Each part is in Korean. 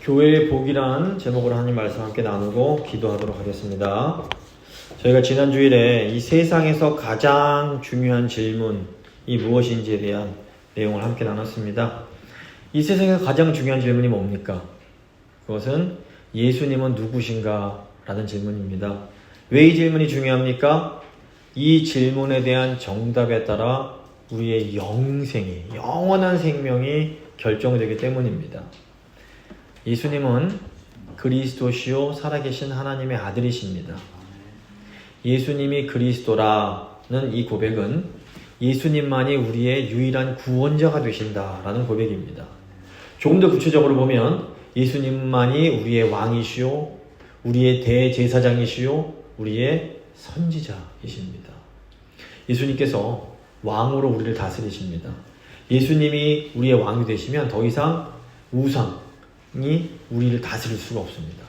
교회의 복이란 제목으로 하나님 말씀 함께 나누고 기도하도록 하겠습니다. 저희가 지난 주일에 이 세상에서 가장 중요한 질문이 무엇인지에 대한 내용을 함께 나눴습니다. 이 세상에서 가장 중요한 질문이 뭡니까? 그것은 예수님은 누구신가? 라는 질문입니다. 왜 이 질문이 중요합니까? 이 질문에 대한 정답에 따라 우리의 영원한 생명이 결정되기 때문입니다. 예수님은 그리스도시요 살아계신 하나님의 아들이십니다. 예수님이 그리스도라는 이 고백은 예수님만이 우리의 유일한 구원자가 되신다라는 고백입니다. 조금 더 구체적으로 보면 예수님만이 우리의 왕이시요, 우리의 대제사장이시요, 우리의 선지자이십니다. 예수님께서 왕으로 우리를 다스리십니다. 예수님이 우리의 왕이 되시면 더 이상 우상이 우리를 다스릴 수가 없습니다.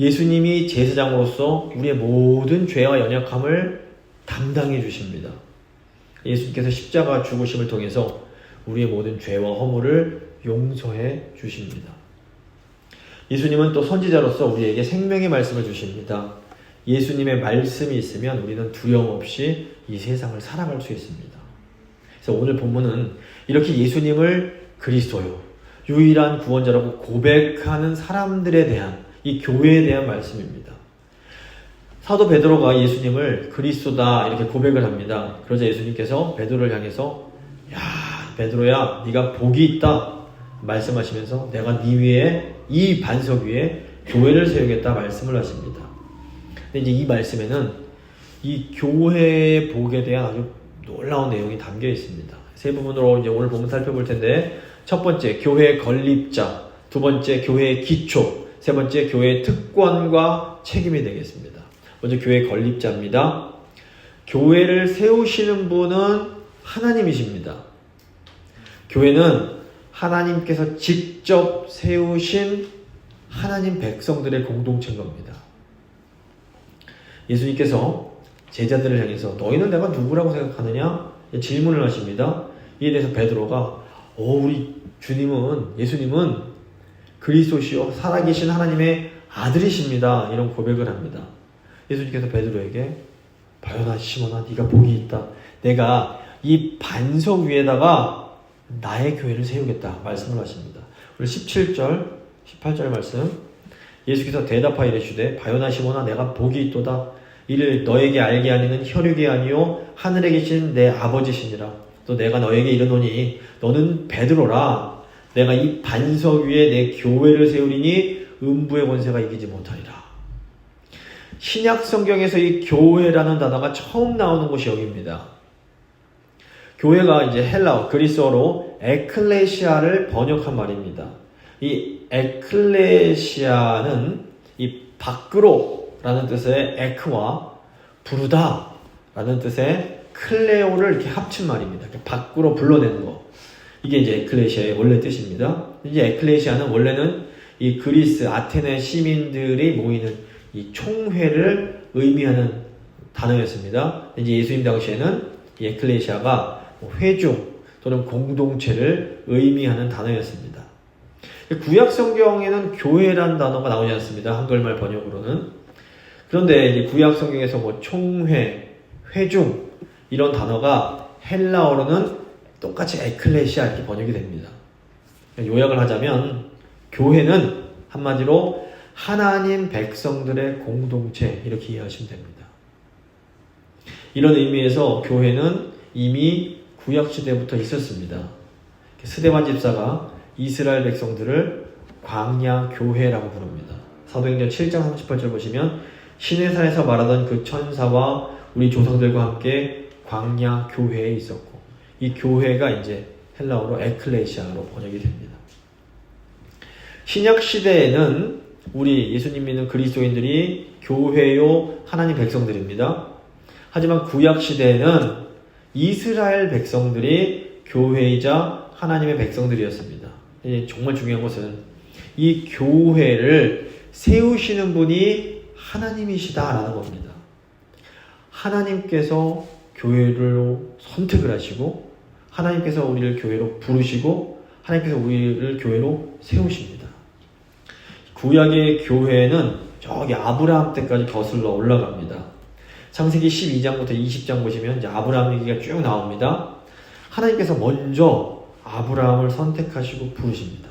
예수님이 제사장으로서 우리의 모든 죄와 연약함을 담당해 주십니다. 예수님께서 십자가 죽으심을 통해서 우리의 모든 죄와 허물을 용서해 주십니다. 예수님은 또 선지자로서 우리에게 생명의 말씀을 주십니다. 예수님의 말씀이 있으면 우리는 두려움 없이 이 세상을 살아갈 수 있습니다. 그래서 오늘 본문은 이렇게 예수님을 그리스도요, 유일한 구원자라고 고백하는 사람들에 대한, 이 교회에 대한 말씀입니다. 사도 베드로가 예수님을 그리스도다 이렇게 고백을 합니다. 그러자 예수님께서 베드로를 향해서 야, 베드로야, 네가 복이 있다 말씀하시면서 내가 네 위에, 이 반석 위에 교회를 세우겠다 말씀을 하십니다. 근데 이제 이 말씀에는 이 교회의 복에 대한 아주 놀라운 내용이 담겨 있습니다. 세 부분으로 이제 오늘 본문 살펴볼 텐데, 첫 번째 교회의 건립자, 두 번째 교회의 기초, 세 번째 교회의 특권과 책임이 되겠습니다. 먼저 교회의 건립자입니다. 교회를 세우시는 분은 하나님이십니다. 교회는 하나님께서 직접 세우신 하나님 백성들의 공동체인 겁니다. 예수님께서 제자들을 향해서 너희는 내가 누구라고 생각하느냐? 질문을 하십니다. 이에 대해서 베드로가 우리 주님은, 예수님은 그리스도시요 살아계신 하나님의 아들이십니다. 이런 고백을 합니다. 예수님께서 베드로에게 바요나 시몬아, 네가 복이 있다. 내가 이 반석 위에다가 나의 교회를 세우겠다 말씀을 하십니다. 우리 17절 18절 말씀, 예수께서 대답하여 이르시되 바요나 시몬아, 내가 복이 있도다. 이를 너에게 알게 하니는 혈육이 아니요 하늘에 계신 내 아버지시니라. 또 내가 너에게 이르노니 너는 베드로라. 내가 이 반석 위에 내 교회를 세우리니 음부의 권세가 이기지 못하리라. 신약 성경에서 이 교회라는 단어가 처음 나오는 곳이 여기입니다. 교회가 이제 헬라어, 그리스어로 에클레시아를 번역한 말입니다. 이 에클레시아는 이 밖으로라는 뜻의 에크와 부르다 라는 뜻의 클레오를 이렇게 합친 말입니다. 밖으로 불러내는 거. 이게 이제 에클레시아의 원래 뜻입니다. 이제 에클레시아는 원래는 이 그리스 아테네 시민들이 모이는 이 총회를 의미하는 단어였습니다. 이제 예수님 당시에는 이 에클레시아가 회중 또는 공동체를 의미하는 단어였습니다. 구약 성경에는 교회란 단어가 나오지 않습니다. 한글말 번역으로는. 그런데 이제 구약 성경에서 총회, 회중 이런 단어가 헬라어로는 똑같이 에클레시아 이렇게 번역이 됩니다. 요약을 하자면 교회는 한마디로 하나님 백성들의 공동체 이렇게 이해하시면 됩니다. 이런 의미에서 교회는 이미 구약시대부터 있었습니다. 스데반 집사가 이스라엘 백성들을 광야 교회라고 부릅니다. 사도행전 7장 38절 보시면 시내산에서 말하던 그 천사와 우리 조상들과 함께 광야 교회에 있었고, 이 교회가 이제 헬라어로 에클레시아로 번역이 됩니다. 신약 시대에는 우리 예수님 믿는 그리스도인들이 교회요 하나님 백성들입니다. 하지만 구약 시대에는 이스라엘 백성들이 교회이자 하나님의 백성들이었습니다. 정말 중요한 것은 이 교회를 세우시는 분이 하나님이시다라는 겁니다. 하나님께서 교회로 선택을 하시고, 하나님께서 우리를 교회로 부르시고, 하나님께서 우리를 교회로 세우십니다. 구약의 교회는 저기 아브라함 때까지 거슬러 올라갑니다. 창세기 12장부터 20장 보시면 이제 아브라함 얘기가 쭉 나옵니다. 하나님께서 먼저 아브라함을 선택하시고 부르십니다.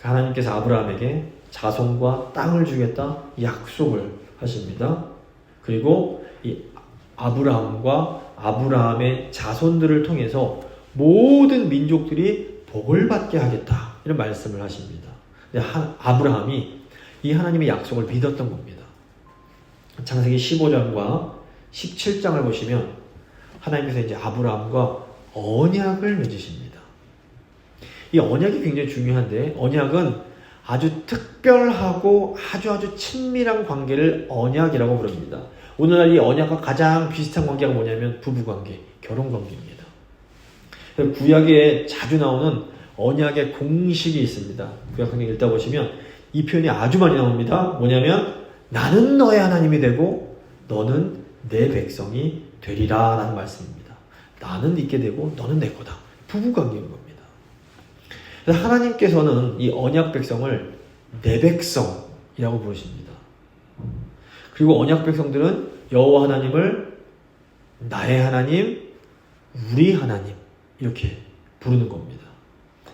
하나님께서 아브라함에게 자손과 땅을 주겠다 약속을 하십니다. 그리고 이 아브라함과 아브라함의 자손들을 통해서 모든 민족들이 복을 받게 하겠다 이런 말씀을 하십니다. 근데 아브라함이 이 하나님의 약속을 믿었던 겁니다. 창세기 15장과 17장을 보시면 하나님께서 이제 아브라함과 언약을 맺으십니다. 이 언약이 굉장히 중요한데, 언약은 아주 특별하고 아주 친밀한 관계를 언약이라고 부릅니다. 오늘날 이 언약과 가장 비슷한 관계가 뭐냐면 부부관계, 결혼관계입니다. 구약에 자주 나오는 언약의 공식이 있습니다. 구약 성경 읽다 보시면 이 표현이 아주 많이 나옵니다. 뭐냐면 나는 너의 하나님이 되고 너는 내 백성이 되리라 라는 말씀입니다. 나는 있게 되고 너는 내 거다. 부부관계인 겁니다. 그래서 하나님께서는 이 언약 백성을 내 백성이라고 부르십니다. 그리고 언약 백성들은 여호와 하나님을 나의 하나님, 우리 하나님 이렇게 부르는 겁니다.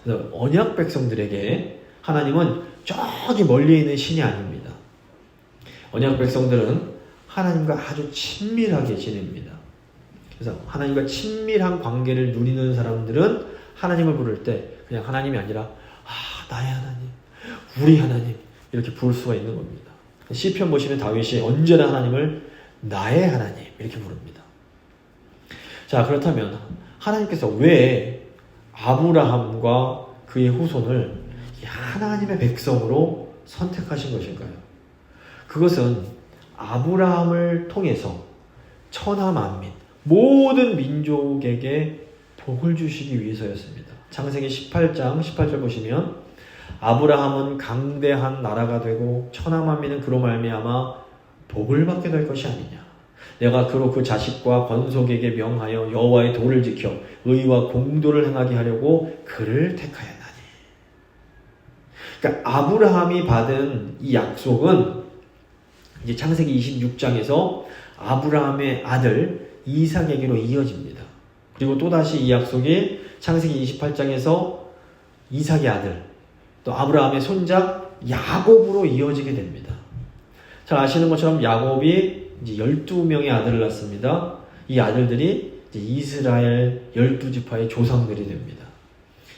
그래서 언약 백성들에게 하나님은 저기 멀리 있는 신이 아닙니다. 언약 백성들은 하나님과 아주 친밀하게 지냅니다. 그래서 하나님과 친밀한 관계를 누리는 사람들은 하나님을 부를 때 그냥 하나님이 아니라 나의 하나님, 우리 하나님 이렇게 부를 수가 있는 겁니다. 시편 보시면 다윗이 언제나 하나님을 나의 하나님 이렇게 부릅니다. 자, 그렇다면 하나님께서 왜 아브라함과 그의 후손을 하나님의 백성으로 선택하신 것일까요? 그것은 아브라함을 통해서 천하 만민, 모든 민족에게 복을 주시기 위해서였습니다. 창세기 18장 18절 보시면 아브라함은 강대한 나라가 되고 천하 만민은 그로 말미암아 복을 받게 될 것이 아니냐. 내가 그로 그 자식과 건속에게 명하여 여호와의 도를 지켜 의와 공도를 행하게 하려고 그를 택하였나니. 그러니까 아브라함이 받은 이 약속은 이제 창세기 26장에서 아브라함의 아들 이삭에게로 이어집니다. 그리고 또다시 이 약속이 창세기 28장에서 이삭의 아들 또 아브라함의 손자 야곱으로 이어지게 됩니다. 잘 아시는 것처럼 야곱이 이제 12명의 아들을 낳습니다. 이 아들들이 이제 이스라엘 12지파의 조상들이 됩니다.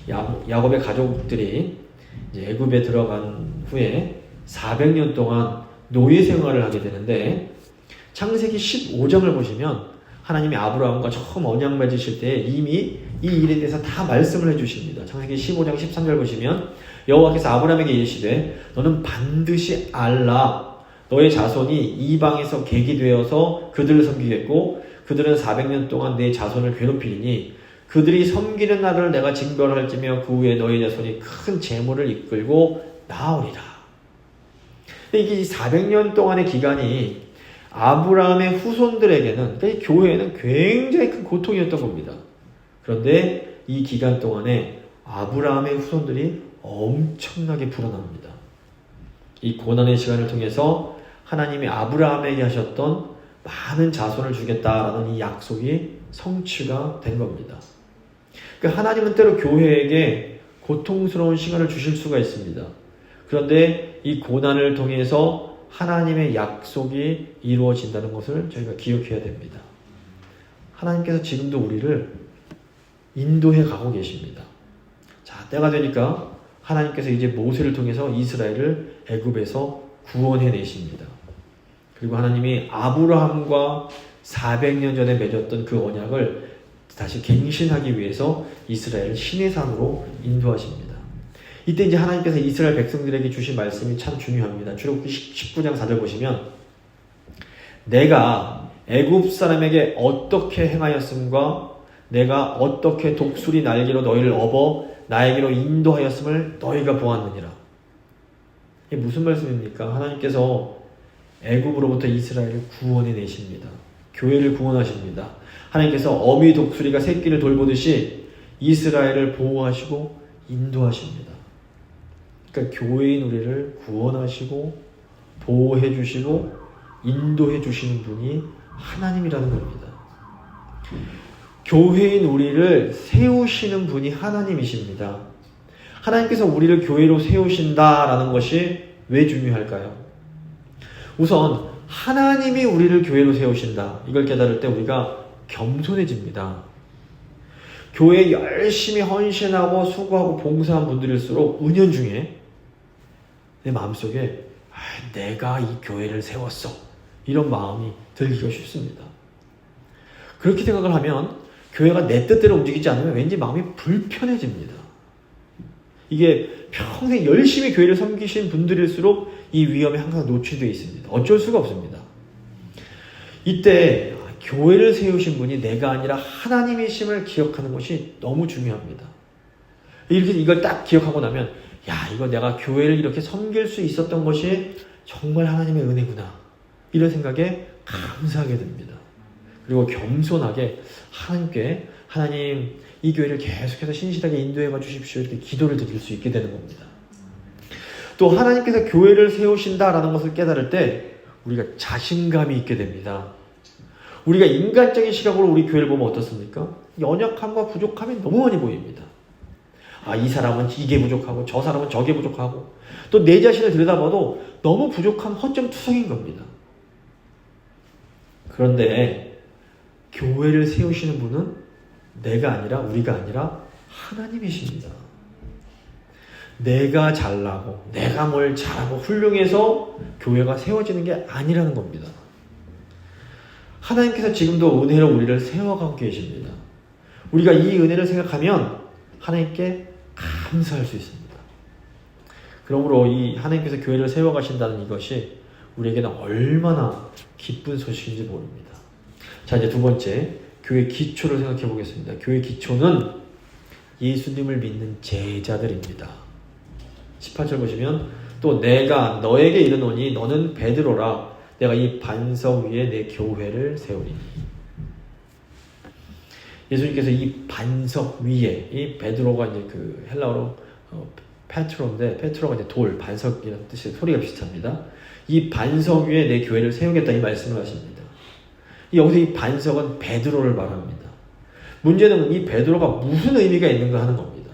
야곱의 가족들이 이제 애굽에 들어간 후에 400년 동안 노예 생활을 하게 되는데 창세기 15장을 보시면 하나님이 아브라함과 처음 언약 맺으실 때 이미 이 일에 대해서 다 말씀을 해주십니다. 창세기 15장 13절 보시면 여호와께서 아브라함에게 이르시되 너는 반드시 알라. 너의 자손이 이방에서 객이 되어서 그들을 섬기겠고 그들은 400년 동안 내 자손을 괴롭히리니 그들이 섬기는 날을 내가 징벌할지며 그 후에 너의 자손이 큰 재물을 이끌고 나오리라. 이게 400년 동안의 기간이 아브라함의 후손들에게는, 그러니까 교회에는 굉장히 큰 고통이었던 겁니다. 그런데 이 기간 동안에 아브라함의 후손들이 엄청나게 불어납니다. 이 고난의 시간을 통해서 하나님이 아브라함에게 하셨던 많은 자손을 주겠다라는 이 약속이 성취가 된 겁니다. 그러니까 하나님은 때로 교회에게 고통스러운 시간을 주실 수가 있습니다. 그런데 이 고난을 통해서 하나님의 약속이 이루어진다는 것을 저희가 기억해야 됩니다. 하나님께서 지금도 우리를 인도해 가고 계십니다. 자, 때가 되니까 하나님께서 이제 모세를 통해서 이스라엘을 애굽에서 구원해 내십니다. 그리고 하나님이 아브라함과 400년 전에 맺었던 그 언약을 다시 갱신하기 위해서 이스라엘을 시내산으로 인도하십니다. 이때 이제 하나님께서 이스라엘 백성들에게 주신 말씀이 참 중요합니다. 출애굽기 19장 4절 보시면 내가 애굽 사람에게 어떻게 행하였음과 내가 어떻게 독수리 날개로 너희를 업어 나에게로 인도하였음을 너희가 보았느니라. 이게 무슨 말씀입니까? 하나님께서 애굽으로부터 이스라엘을 구원해 내십니다. 교회를 구원하십니다. 하나님께서 어미 독수리가 새끼를 돌보듯이 이스라엘을 보호하시고 인도하십니다. 그러니까 교회인 우리를 구원하시고 보호해 주시고 인도해 주시는 분이 하나님이라는 겁니다. 교회인 우리를 세우시는 분이 하나님이십니다. 하나님께서 우리를 교회로 세우신다라는 것이 왜 중요할까요? 우선 하나님이 우리를 교회로 세우신다. 이걸 깨달을 때 우리가 겸손해집니다. 교회에 열심히 헌신하고 수고하고 봉사한 분들일수록 은연중에 내 마음속에 내가 이 교회를 세웠어. 이런 마음이 들기가 쉽습니다. 그렇게 생각을 하면 교회가 내 뜻대로 움직이지 않으면 왠지 마음이 불편해집니다. 이게 평생 열심히 교회를 섬기신 분들일수록 이 위험에 항상 노출되어 있습니다. 어쩔 수가 없습니다. 이때 교회를 세우신 분이 내가 아니라 하나님이심을 기억하는 것이 너무 중요합니다. 이렇게 이걸 딱 기억하고 나면 이거 내가 교회를 이렇게 섬길 수 있었던 것이 정말 하나님의 은혜구나. 이런 생각에 감사하게 됩니다. 그리고 겸손하게 하나님께 하나님 이 교회를 계속해서 신실하게 인도해 주십시오. 이렇게 기도를 드릴 수 있게 되는 겁니다. 또 하나님께서 교회를 세우신다라는 것을 깨달을 때 우리가 자신감이 있게 됩니다. 우리가 인간적인 시각으로 우리 교회를 보면 어떻습니까? 연약함과 부족함이 너무 많이 보입니다. 이 사람은 이게 부족하고 저 사람은 저게 부족하고 또 내 자신을 들여다봐도 너무 부족한 허점투성인 겁니다. 그런데 교회를 세우시는 분은 내가 아니라 우리가 아니라 하나님이십니다. 내가 잘나고 내가 뭘 잘하고 훌륭해서 교회가 세워지는 게 아니라는 겁니다. 하나님께서 지금도 은혜로 우리를 세워가고 계십니다. 우리가 이 은혜를 생각하면 하나님께 감사할 수 있습니다. 그러므로 이 하나님께서 교회를 세워가신다는 이것이 우리에게는 얼마나 기쁜 소식인지 모릅니다. 자, 이제 두 번째, 교회 기초를 생각해 보겠습니다. 교회 기초는 예수님을 믿는 제자들입니다. 18절 보시면 또 내가 너에게 이르노니 너는 베드로라 내가 이 반석 위에 내 교회를 세우리니. 예수님께서 이 반석 위에 이 베드로가 이제 그 헬라어로 페트로인데 페트로가 이제 돌, 반석이라는 뜻이 소리가 비슷합니다. 이 반석 위에 내 교회를 세우겠다 이 말씀을 하십니다. 여기서 이 반석은 베드로를 말합니다. 문제는 이 베드로가 무슨 의미가 있는가 하는 겁니다.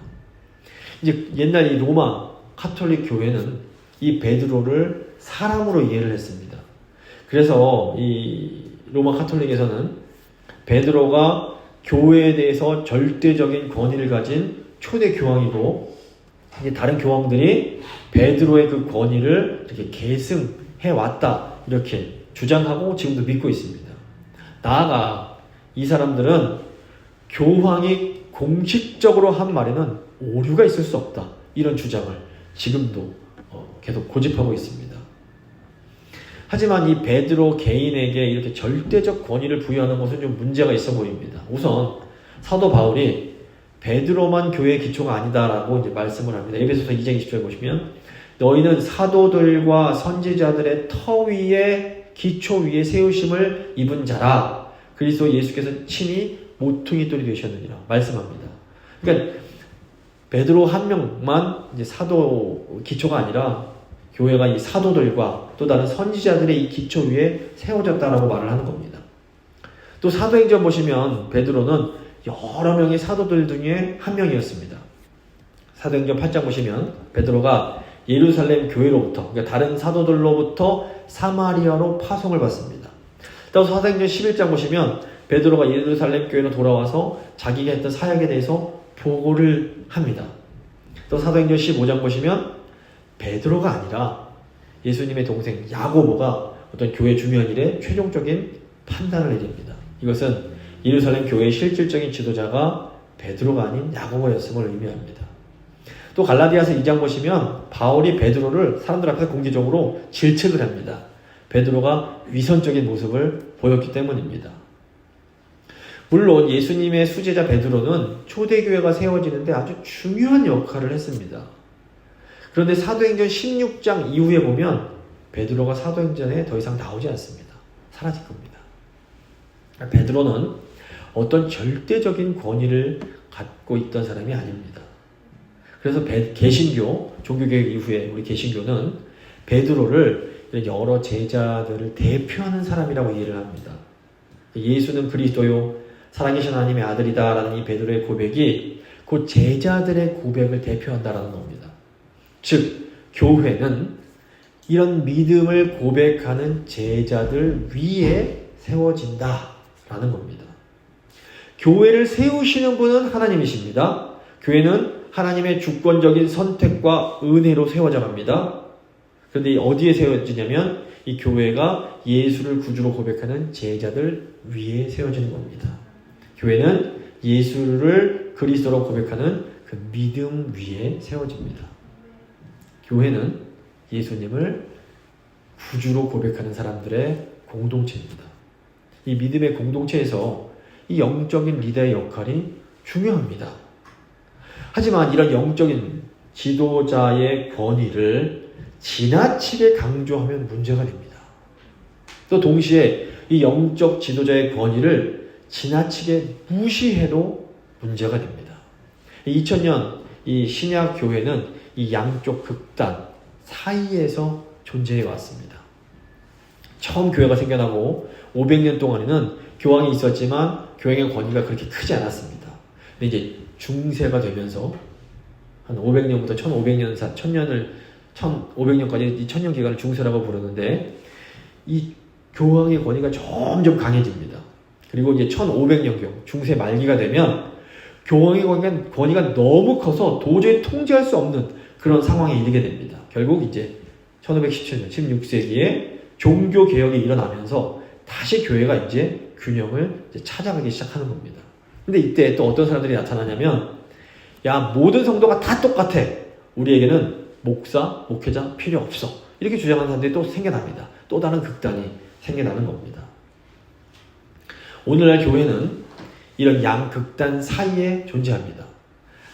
이제 옛날 이 로마 카톨릭 교회는 이 베드로를 사람으로 이해를 했습니다. 그래서 이 로마 카톨릭에서는 베드로가 교회에 대해서 절대적인 권위를 가진 초대 교황이고 이제 다른 교황들이 베드로의 그 권위를 이렇게 계승해 왔다 이렇게 주장하고 지금도 믿고 있습니다. 나아가 이 사람들은 교황이 공식적으로 한 말에는 오류가 있을 수 없다 이런 주장을 지금도 계속 고집하고 있습니다. 하지만 이 베드로 개인에게 이렇게 절대적 권위를 부여하는 것은 좀 문제가 있어 보입니다. 우선 사도 바울이 베드로만 교회의 기초가 아니다라고 이제 말씀을 합니다. 에베소서 2장 20절 보시면 너희는 사도들과 선지자들의 터 위에 기초 위에 세우심을 입은 자라 그리스도 예수께서 친히 모퉁이 돌이 되셨느니라 말씀합니다. 그러니까 베드로 한 명만 이제 사도 기초가 아니라 교회가 이 사도들과 또 다른 선지자들의 이 기초 위에 세워졌다라고 말을 하는 겁니다. 또 사도행전 보시면 베드로는 여러 명의 사도들 중에 한 명이었습니다. 사도행전 8장 보시면 베드로가 예루살렘 교회로부터 그러니까 다른 사도들로부터 사마리아로 파송을 받습니다. 또 사도행전 11장 보시면 베드로가 예루살렘 교회로 돌아와서 자기가 했던 사역에 대해서 보고를 합니다. 또 사도행전 15장 보시면 베드로가 아니라 예수님의 동생 야고보가 어떤 교회 중요한 일에 최종적인 판단을 내립니다. 이것은 예루살렘 교회의 실질적인 지도자가 베드로가 아닌 야고보였음을 의미합니다. 또 갈라디아서 2장 보시면 바울이 베드로를 사람들 앞에서 공개적으로 질책을 합니다. 베드로가 위선적인 모습을 보였기 때문입니다. 물론 예수님의 수제자 베드로는 초대교회가 세워지는데 아주 중요한 역할을 했습니다. 그런데 사도행전 16장 이후에 보면 베드로가 사도행전에 더 이상 나오지 않습니다. 사라질 겁니다. 베드로는 어떤 절대적인 권위를 갖고 있던 사람이 아닙니다. 그래서 개신교, 종교개혁 이후에 우리 개신교는 베드로를 여러 제자들을 대표하는 사람이라고 이해를 합니다. 예수는 그리스도요 살아계신 하나님의 아들이다 라는 이 베드로의 고백이 그 제자들의 고백을 대표한다라는 겁니다. 즉 교회는 이런 믿음을 고백하는 제자들 위에 세워진다라는 겁니다. 교회를 세우시는 분은 하나님이십니다. 교회는 하나님의 주권적인 선택과 은혜로 세워져 갑니다. 그런데 어디에 세워지냐면 이 교회가 예수를 구주로 고백하는 제자들 위에 세워지는 겁니다. 교회는 예수를 그리스도로 고백하는 그 믿음 위에 세워집니다. 교회는 예수님을 구주로 고백하는 사람들의 공동체입니다. 이 믿음의 공동체에서 이 영적인 리더의 역할이 중요합니다. 하지만 이런 영적인 지도자의 권위를 지나치게 강조하면 문제가 됩니다. 또 동시에 이 영적 지도자의 권위를 지나치게 무시해도 문제가 됩니다. 2000년 이 신약 교회는 이 양쪽 극단 사이에서 존재해 왔습니다. 처음 교회가 생겨나고 500년 동안에는 교황이 있었지만 교황의 권위가 그렇게 크지 않았습니다. 근데 이제 중세가 되면서 한 500년부터 1500년까지 이 1000년 기간을 중세라고 부르는데 이 교황의 권위가 점점 강해집니다. 그리고 이제 1500년경 중세 말기가 되면 교황의 권위가 너무 커서 도저히 통제할 수 없는 그런 상황에 이르게 됩니다. 결국 이제 1517년 16세기에 종교 개혁이 일어나면서 다시 교회가 이제 균형을 이제 찾아가기 시작하는 겁니다. 근데 이때 또 어떤 사람들이 나타나냐면 야 모든 성도가 다 똑같아. 우리에게는 목사, 목회자 필요 없어. 이렇게 주장하는 사람들이 또 생겨납니다. 또 다른 극단이 생겨나는 겁니다. 오늘날 교회는 이런 양극단 사이에 존재합니다.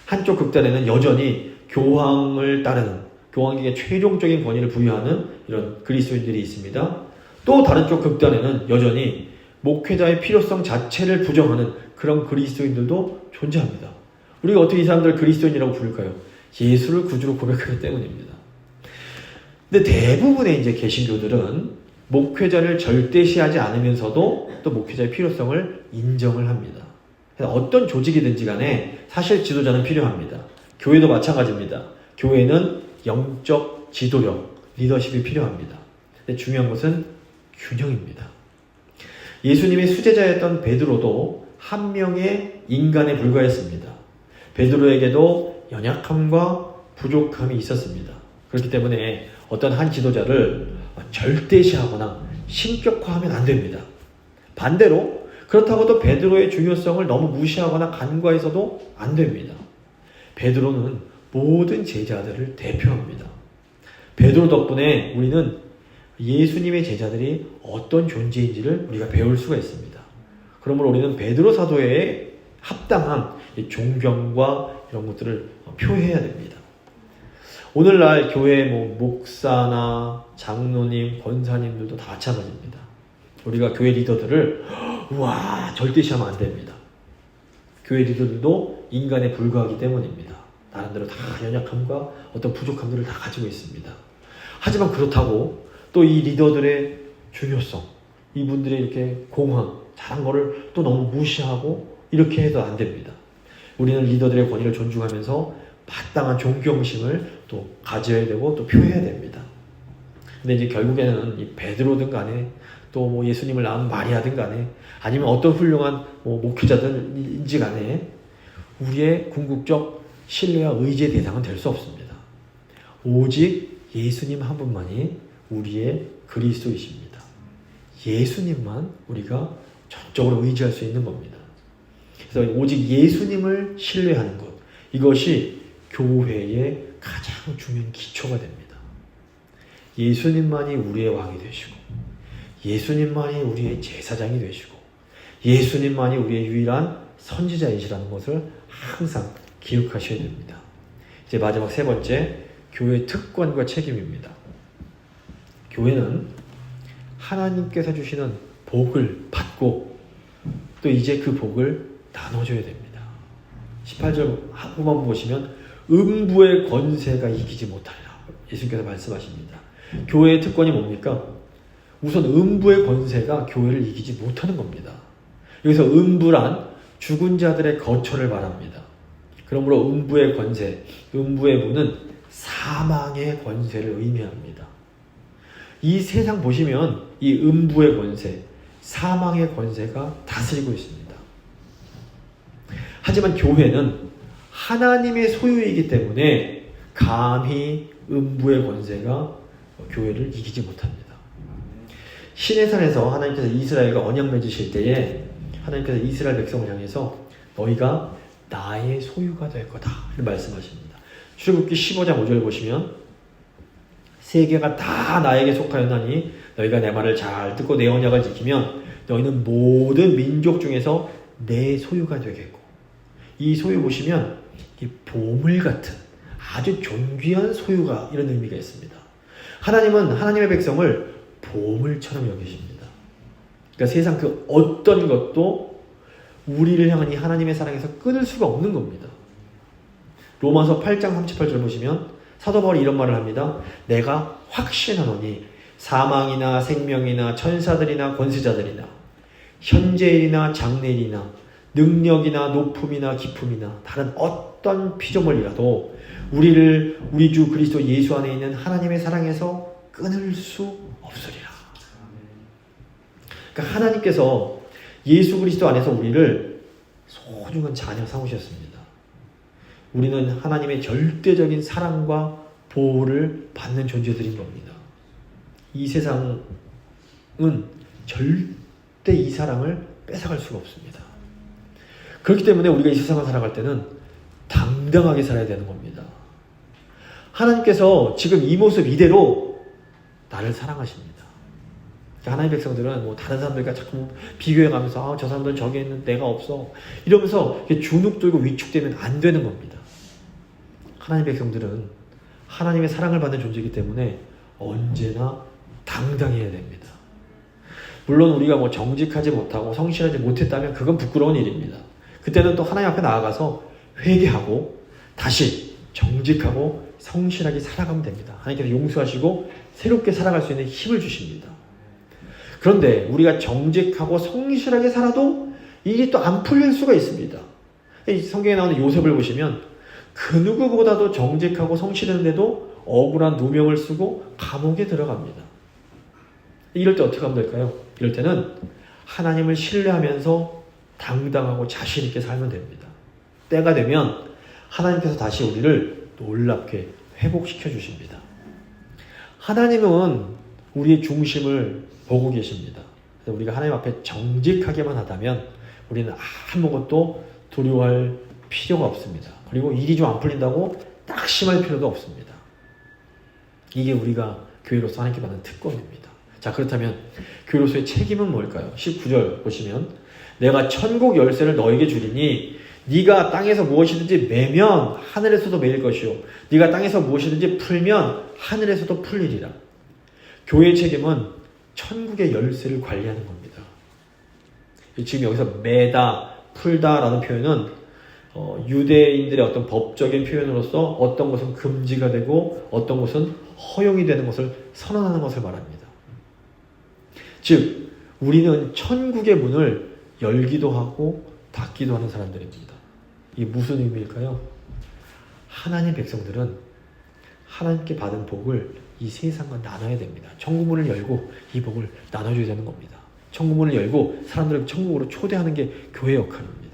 한쪽 극단에는 여전히 교황을 따르는, 교황에게 최종적인 권위를 부여하는 이런 그리스도인들이 있습니다. 또 다른 쪽 극단에는 여전히 목회자의 필요성 자체를 부정하는 그런 그리스도인들도 존재합니다. 우리가 어떻게 이 사람들을 그리스도인이라고 부를까요? 예수를 구주로 고백하기 때문입니다. 근데 대부분의 이제 개신교들은 목회자를 절대시하지 않으면서도 또 목회자의 필요성을 인정을 합니다. 그래서 어떤 조직이든지 간에 사실 지도자는 필요합니다. 교회도 마찬가지입니다. 교회는 영적 지도력, 리더십이 필요합니다. 근데 중요한 것은 균형입니다. 예수님의 수제자였던 베드로도 한 명의 인간에 불과했습니다. 베드로에게도 연약함과 부족함이 있었습니다. 그렇기 때문에 어떤 한 지도자를 절대시하거나 신격화하면 안 됩니다. 반대로 그렇다고 또 베드로의 중요성을 너무 무시하거나 간과해서도 안 됩니다. 베드로는 모든 제자들을 대표합니다. 베드로 덕분에 우리는 예수님의 제자들이 어떤 존재인지를 우리가 배울 수가 있습니다. 그러므로 우리는 베드로 사도에 합당한 존경과 이런 것들을 표해야 됩니다. 오늘날 교회 목사나 장로님, 권사님들도 다 마찬가지입니다. 우리가 교회 리더들을 절대시하면 안 됩니다. 교회 리더들도 인간에 불과하기 때문입니다. 나름대로 다 연약함과 어떤 부족함들을 다 가지고 있습니다. 하지만 그렇다고 또 이 리더들의 중요성, 이분들의 이렇게 공헌, 잘한 거를 또 너무 무시하고 이렇게 해도 안 됩니다. 우리는 리더들의 권위를 존중하면서 마땅한 존경심을 또 가져야 되고 또 표해야 됩니다. 근데 이제 결국에는 이 베드로든 간에 또 예수님을 낳은 마리아든 간에 아니면 어떤 훌륭한 목회자든지 간에 우리의 궁극적 신뢰와 의지의 대상은 될 수 없습니다. 오직 예수님 한 분만이 우리의 그리스도이십니다. 예수님만 우리가 전적으로 의지할 수 있는 겁니다. 그래서 오직 예수님을 신뢰하는 것, 이것이 교회의 가장 중요한 기초가 됩니다. 예수님만이 우리의 왕이 되시고, 예수님만이 우리의 제사장이 되시고, 예수님만이 우리의 유일한 선지자이시라는 것을 항상 기억하셔야 됩니다. 이제 마지막 세 번째, 교회의 특권과 책임입니다. 교회는 하나님께서 주시는 복을 받고 또 이제 그 복을 나눠줘야 됩니다. 18절 후반 보시면 음부의 권세가 이기지 못하리라. 예수님께서 말씀하십니다. 교회의 특권이 뭡니까? 우선 음부의 권세가 교회를 이기지 못하는 겁니다. 여기서 음부란 죽은 자들의 거처를 말합니다. 그러므로 음부의 권세, 음부의 문은 사망의 권세를 의미합니다. 이 세상 보시면 이 음부의 권세, 사망의 권세가 다스리고 있습니다. 하지만 교회는 하나님의 소유이기 때문에 감히 음부의 권세가 교회를 이기지 못합니다. 시내산에서 하나님께서 이스라엘과 언약 맺으실 때에 하나님께서 이스라엘 백성을 향해서 너희가 나의 소유가 될 거다 이렇게 말씀하십니다. 출애굽기 15장 5절 보시면 세계가 다 나에게 속하였나니 너희가 내 말을 잘 듣고 내 언약을 지키면 너희는 모든 민족 중에서 내 소유가 되겠고, 이 소유 보시면 이 보물 같은 아주 존귀한 소유가 이런 의미가 있습니다. 하나님은 하나님의 백성을 보물처럼 여기십니다. 그러니까 세상 그 어떤 것도 우리를 향한 이 하나님의 사랑에서 끊을 수가 없는 겁니다. 로마서 8장 38절 보시면 사도 바울이 이런 말을 합니다. 내가 확신하노니 사망이나 생명이나 천사들이나 권세자들이나 현재일이나 장래일이나 능력이나 높음이나 깊음이나 다른 어떤 피조물이라도 우리를 우리 주 그리스도 예수 안에 있는 하나님의 사랑에서 끊을 수 없으리라. 그러니까 하나님께서 예수 그리스도 안에서 우리를 소중한 자녀 삼으셨습니다. 우리는 하나님의 절대적인 사랑과 보호를 받는 존재들인 겁니다. 이 세상은 절대 이 사랑을 뺏어갈 수가 없습니다. 그렇기 때문에 우리가 이 세상을 살아갈 때는 당당하게 살아야 되는 겁니다. 하나님께서 지금 이 모습 이대로 나를 사랑하십니다. 하나님의 백성들은 다른 사람들과 자꾸 비교해가면서 저 사람들은 저기 있는데 내가 없어 이러면서 주눅 들고 위축되면 안 되는 겁니다. 하나님의 백성들은 하나님의 사랑을 받는 존재이기 때문에 언제나 당당해야 됩니다. 물론 우리가 정직하지 못하고 성실하지 못했다면 그건 부끄러운 일입니다. 그때는 또 하나님 앞에 나아가서 회개하고 다시 정직하고 성실하게 살아가면 됩니다. 하나님께서 용서하시고 새롭게 살아갈 수 있는 힘을 주십니다. 그런데 우리가 정직하고 성실하게 살아도 일이 또 안 풀릴 수가 있습니다. 이 성경에 나오는 요셉을 보시면 그 누구보다도 정직하고 성실했는데도 억울한 누명을 쓰고 감옥에 들어갑니다. 이럴 때 어떻게 하면 될까요? 이럴 때는 하나님을 신뢰하면서 당당하고 자신 있게 살면 됩니다. 때가 되면 하나님께서 다시 우리를 놀랍게 회복시켜 주십니다. 하나님은 우리의 중심을 보고 계십니다. 그래서 우리가 하나님 앞에 정직하게만 하다면 우리는 아무것도 두려워할 필요가 없습니다. 그리고 일이 좀 안 풀린다고 낙심할 필요도 없습니다. 이게 우리가 교회로서 하나님께 받는 특권입니다. 자, 그렇다면 교회로서의 책임은 뭘까요? 19절 보시면 내가 천국 열쇠를 너에게 주리니 네가 땅에서 무엇이든지 매면 하늘에서도 매일 것이요 네가 땅에서 무엇이든지 풀면 하늘에서도 풀리리라. 교회의 책임은 천국의 열쇠를 관리하는 겁니다. 지금 여기서 매다, 풀다라는 표현은 유대인들의 어떤 법적인 표현으로서 어떤 것은 금지가 되고 어떤 것은 허용이 되는 것을 선언하는 것을 말합니다. 즉 우리는 천국의 문을 열기도 하고 닫기도 하는 사람들입니다. 이게 무슨 의미일까요? 하나님 백성들은 하나님께 받은 복을 이 세상과 나눠야 됩니다. 천국문을 열고 이 복을 나눠줘야 되는 겁니다. 천국문을 열고 사람들을 천국으로 초대하는 게 교회 역할입니다.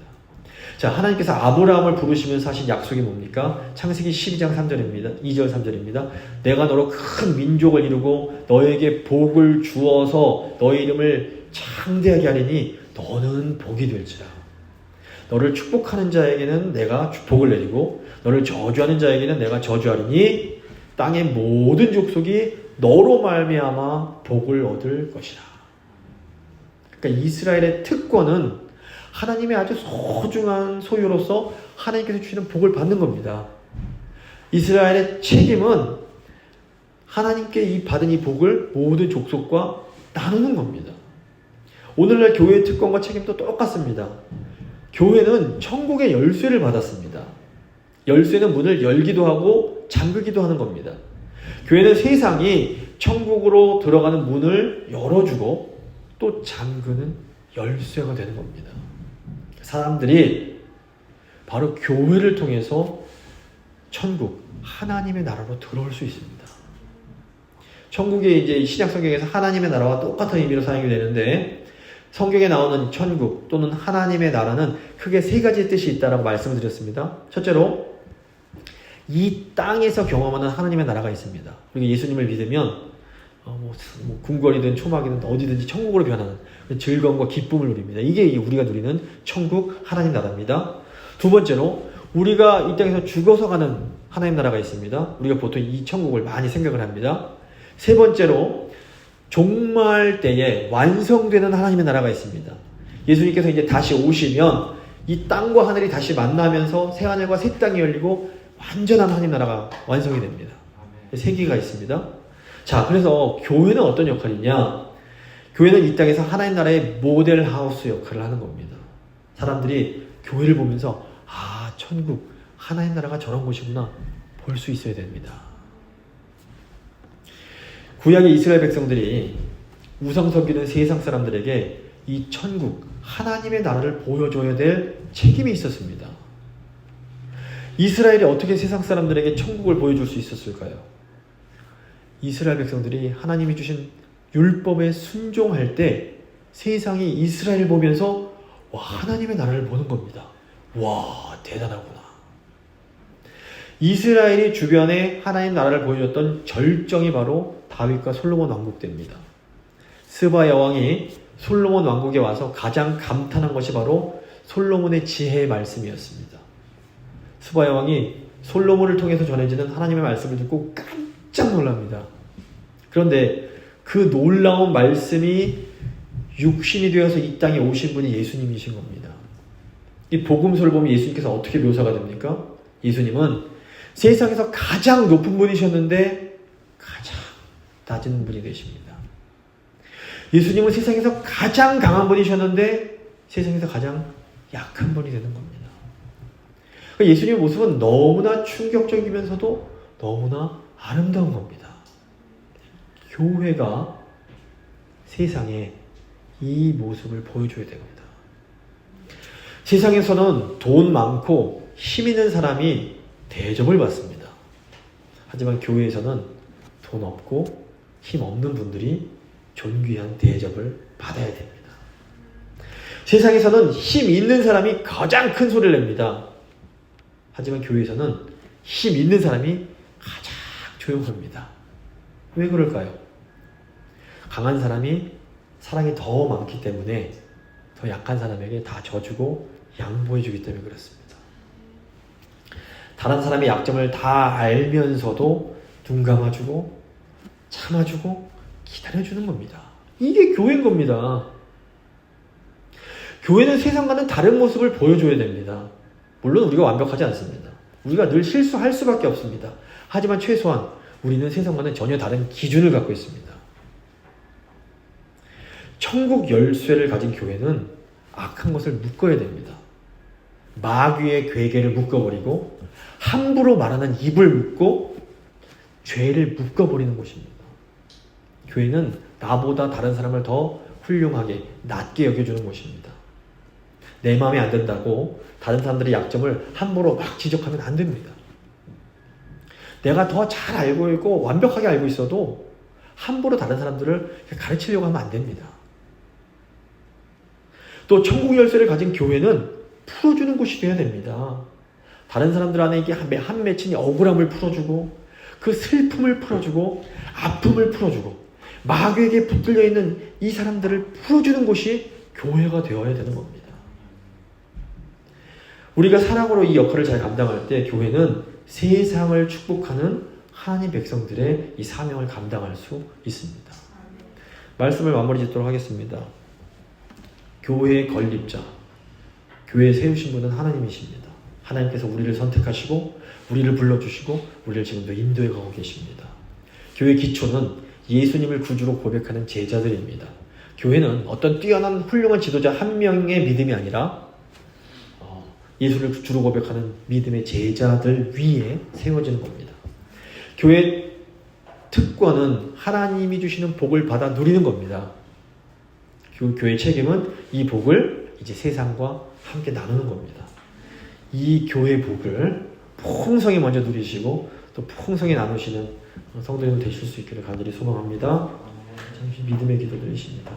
자, 하나님께서 아브라함을 부르시면서 하신 약속이 뭡니까? 창세기 12장 3절입니다. 2절 3절입니다. 내가 너로 큰 민족을 이루고 너에게 복을 주어서 너의 이름을 창대하게 하리니 너는 복이 될지라. 너를 축복하는 자에게는 내가 축복을 내리고 너를 저주하는 자에게는 내가 저주하리니 땅의 모든 족속이 너로 말미암아 복을 얻을 것이라. 그러니까 이스라엘의 특권은 하나님의 아주 소중한 소유로서 하나님께서 주시는 복을 받는 겁니다. 이스라엘의 책임은 하나님께 이 받은 이 복을 모든 족속과 나누는 겁니다. 오늘날 교회의 특권과 책임도 똑같습니다. 교회는 천국의 열쇠를 받았습니다. 열쇠는 문을 열기도 하고 잠그기도 하는 겁니다. 교회는 세상이 천국으로 들어가는 문을 열어주고 또 잠그는 열쇠가 되는 겁니다. 사람들이 바로 교회를 통해서 천국, 하나님의 나라로 들어올 수 있습니다. 천국에 이제 신약 성경에서 하나님의 나라와 똑같은 의미로 사용이 되는데, 성경에 나오는 천국 또는 하나님의 나라는 크게 세 가지 뜻이 있다라고 말씀을 드렸습니다. 첫째로 이 땅에서 경험하는 하나님의 나라가 있습니다. 그리고 예수님을 믿으면 궁궐이든 초막이든 어디든지 천국으로 변하는 즐거움과 기쁨을 누립니다. 이게 우리가 누리는 천국 하나님 나라입니다. 두 번째로 우리가 이 땅에서 죽어서 가는 하나님 나라가 있습니다. 우리가 보통 이 천국을 많이 생각을 합니다. 세 번째로 종말 때에 완성되는 하나님의 나라가 있습니다. 예수님께서 이제 다시 오시면 이 땅과 하늘이 다시 만나면서 새하늘과 새 땅이 열리고 완전한 하나님 나라가 완성이 됩니다. 세 개가 있습니다. 자, 그래서 교회는 어떤 역할이냐? 교회는 이 땅에서 하나님 나라의 모델 하우스 역할을 하는 겁니다. 사람들이 교회를 보면서 천국, 하나님 나라가 저런 곳이구나 볼 수 있어야 됩니다. 구약의 이스라엘 백성들이 우상 섬기는 세상 사람들에게 이 천국, 하나님의 나라를 보여줘야 될 책임이 있었습니다. 이스라엘이 어떻게 세상 사람들에게 천국을 보여줄 수 있었을까요? 이스라엘 백성들이 하나님이 주신 율법에 순종할 때 세상이 이스라엘을 보면서 하나님의 나라를 보는 겁니다. 와, 대단하구나. 이스라엘이 주변에 하나님 나라를 보여줬던 절정이 바로 다윗과 솔로몬 왕국 때입니다. 스바야 왕이 솔로몬 왕국에 와서 가장 감탄한 것이 바로 솔로몬의 지혜의 말씀이었습니다. 스바야 왕이 솔로몬을 통해서 전해지는 하나님의 말씀을 듣고 깜짝 놀랍니다. 그런데 그 놀라운 말씀이 육신이 되어서 이 땅에 오신 분이 예수님이신 겁니다. 이 복음서를 보면 예수님께서 어떻게 묘사가 됩니까? 예수님은 세상에서 가장 높은 분이셨는데 가장 낮은 분이 되십니다. 예수님은 세상에서 가장 강한 분이셨는데 세상에서 가장 약한 분이 되는 겁니다. 예수님의 모습은 너무나 충격적이면서도 너무나 아름다운 겁니다. 교회가 세상에 이 모습을 보여줘야 됩니다. 세상에서는 돈 많고 힘 있는 사람이 대접을 받습니다. 하지만 교회에서는 돈 없고 힘 없는 분들이 존귀한 대접을 받아야 됩니다. 세상에서는 힘 있는 사람이 가장 큰 소리를 냅니다. 하지만 교회에서는 힘 있는 사람이 가장 조용합니다. 왜 그럴까요? 강한 사람이 사랑이 더 많기 때문에 더 약한 사람에게 다 져주고 양보해주기 때문에 그렇습니다. 다른 사람의 약점을 다 알면서도 눈 감아주고 참아주고 기다려주는 겁니다. 이게 교회인 겁니다. 교회는 세상과는 다른 모습을 보여줘야 됩니다. 물론 우리가 완벽하지 않습니다. 우리가 늘 실수할 수밖에 없습니다. 하지만 최소한 우리는 세상과는 전혀 다른 기준을 갖고 있습니다. 천국 열쇠를 가진 교회는 악한 것을 묶어야 됩니다. 마귀의 괴계를 묶어버리고 함부로 말하는 입을 묶고 죄를 묶어버리는 곳입니다. 교회는 나보다 다른 사람을 더 훌륭하게 낮게 여겨주는 곳입니다. 내 마음에 안 든다고 다른 사람들의 약점을 함부로 막 지적하면 안 됩니다. 내가 더 잘 알고 있고 완벽하게 알고 있어도 함부로 다른 사람들을 가르치려고 하면 안 됩니다. 또 천국 열쇠를 가진 교회는 풀어주는 곳이 되어야 됩니다. 다른 사람들 안에 이게 한 맺힌 억울함을 풀어주고 그 슬픔을 풀어주고 아픔을 풀어주고 마귀에게 붙들려 있는 이 사람들을 풀어주는 곳이 교회가 되어야 되는 겁니다. 우리가 사랑으로 이 역할을 잘 감당할 때 교회는 세상을 축복하는 하나님 백성들의 이 사명을 감당할 수 있습니다. 말씀을 마무리 짓도록 하겠습니다. 교회의 건립자, 교회에 세우신 분은 하나님이십니다. 하나님께서 우리를 선택하시고 우리를 불러주시고 우리를 지금도 인도해 가고 계십니다. 교회의 기초는 예수님을 구주로 고백하는 제자들입니다. 교회는 어떤 뛰어난 훌륭한 지도자 한 명의 믿음이 아니라 예수를 주로 고백하는 믿음의 제자들 위에 세워지는 겁니다. 교회 특권은 하나님이 주시는 복을 받아 누리는 겁니다. 교회의 책임은 이 복을 이제 세상과 함께 나누는 겁니다. 이 교회 복을 풍성히 먼저 누리시고 또 풍성히 나누시는 성도님 되실 수 있기를 간절히 소망합니다. 잠시 믿음의 기도 드리십니다.